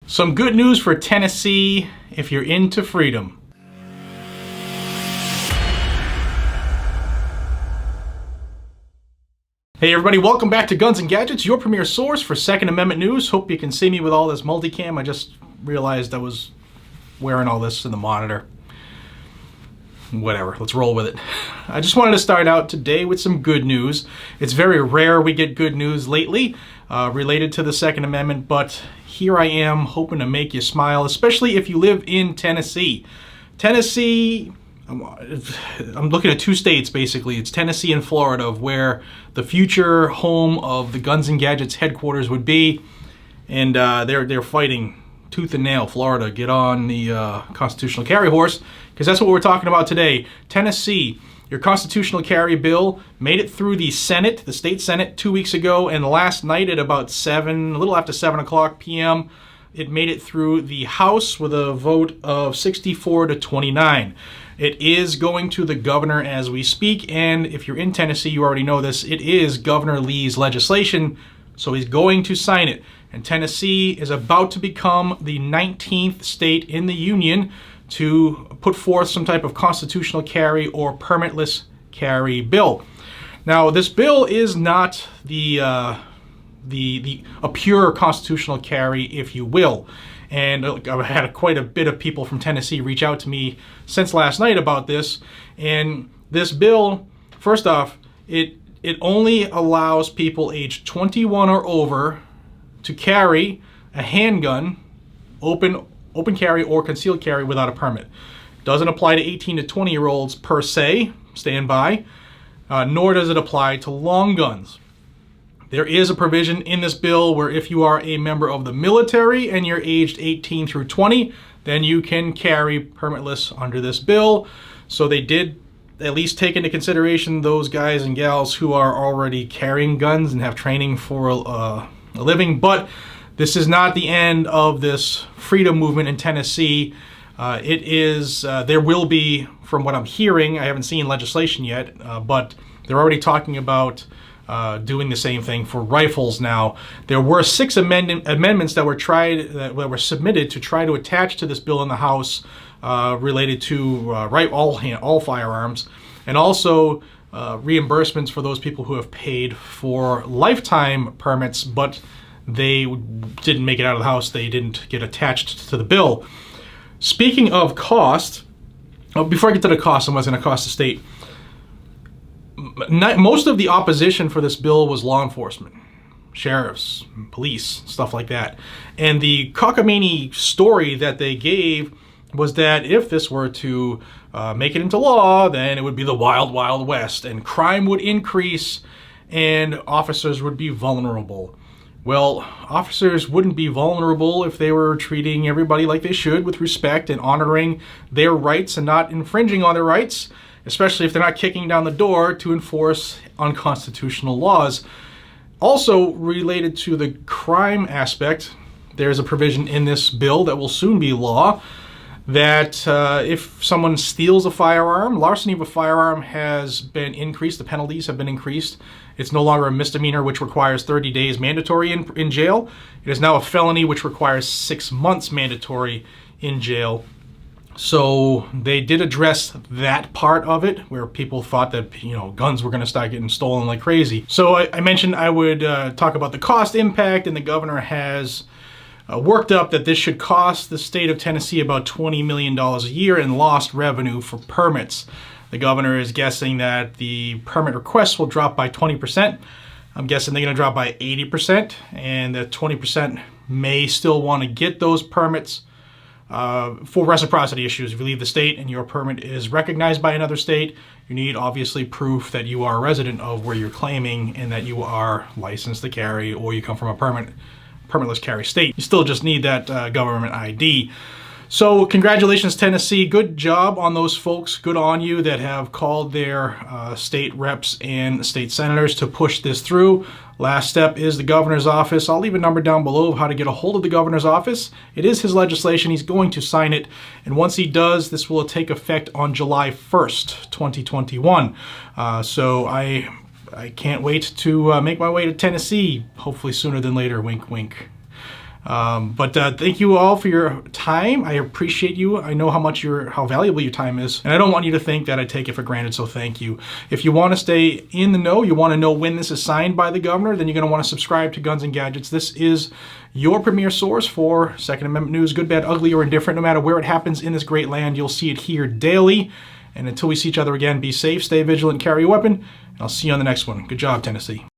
Some good news for Tennessee if you're into freedom. Hey everybody, welcome back to Guns and Gadgets, your premier source for Second Amendment news. Hope you can see me with all this multicam. I just realized I was wearing all this in the monitor. Whatever, let's roll with it. I just wanted to start out today with some good news. It's very rare we get good news lately related to the Second Amendment, but here I am hoping to make you smile, especially if you live in Tennessee. Tennessee, I'm looking at two states basically. It's Tennessee and Florida, where the future home of the Guns and Gadgets headquarters would be, and they're fighting tooth and nail. Florida, get on the constitutional carry horse, because that's what we're talking about today. Tennessee, your constitutional carry bill made it through the Senate, the state Senate, 2 weeks ago, and last night at about a little after 7 o'clock p.m., it made it through the House with a vote of 64 to 29. It is going to the governor as we speak, and if you're in Tennessee, you already know this, it is Governor Lee's legislation, so he's going to sign it. And Tennessee is about to become the 19th state in the union to put forth some type of constitutional carry or permitless carry bill. Now, this bill is not a pure constitutional carry, if you will. And I've had quite a bit of people from Tennessee reach out to me since last night about this. And this bill, first off, it only allows people aged 21 or over to carry a handgun, open carry or concealed carry without a permit. Doesn't apply to 18 to 20-year-olds per se, stand by, nor does it apply to long guns. There is a provision in this bill where if you are a member of the military and you're aged 18 through 20, then you can carry permitless under this bill. So they did at least take into consideration those guys and gals who are already carrying guns and have training for a living. But this is not the end of this freedom movement in Tennessee. There will be, from what I'm hearing, I haven't seen legislation yet, but they're already talking about doing the same thing for rifles now. There were 6 amendments that were submitted to try to attach to this bill in the House related to all firearms, and also reimbursements for those people who have paid for lifetime permits, but they didn't make it out of the House. They didn't get attached to the bill. Speaking of cost, before I get to the cost and what's going to cost the state, most of the opposition for this bill was law enforcement, sheriffs, police, stuff like that. And the cockamamie story that they gave was that if this were to make it into law, then it would be the wild, wild west, and crime would increase and officers would be vulnerable. Well, officers wouldn't be vulnerable if they were treating everybody like they should, with respect and honoring their rights and not infringing on their rights, especially if they're not kicking down the door to enforce unconstitutional laws. Also, related to the crime aspect, there's a provision in this bill that will soon be law that if someone steals a firearm, larceny of a firearm has been increased, the penalties have been increased. It's no longer a misdemeanor, which requires 30 days mandatory in jail. It is now a felony, which requires 6 months mandatory in jail. So they did address that part of it, where people thought that, guns were going to start getting stolen like crazy. So I mentioned I would talk about the cost impact, and the governor has worked up that this should cost the state of Tennessee about $20 million a year in lost revenue for permits. The governor is guessing that the permit requests will drop by 20%. I'm guessing they're going to drop by 80%, and that 20% may still want to get those permits for reciprocity issues. If you leave the state and your permit is recognized by another state, you need obviously proof that you are a resident of where you're claiming and that you are licensed to carry, or you come from a permitless carry state. You still just need that government ID. So congratulations, Tennessee. Good job on those folks. Good on you that have called their state reps and state senators to push this through. Last step is the governor's office. I'll leave a number down below of how to get a hold of the governor's office. It is his legislation. He's going to sign it. And once he does, this will take effect on July 1st, 2021. So I can't wait to make my way to Tennessee, hopefully sooner than later. Wink, wink. But thank you all for your time. I appreciate you. I know how valuable your time is, and I don't want you to think that I take it for granted, so thank you. If you want to stay in the know, you want to know when this is signed by the governor, then you're going to want to subscribe to Guns and Gadgets. This is your premier source for Second Amendment news, good, bad, ugly, or indifferent. No matter where it happens in this great land, you'll see it here daily. And until we see each other again, be safe, stay vigilant, carry a weapon, and I'll see you on the next one. Good job, Tennessee.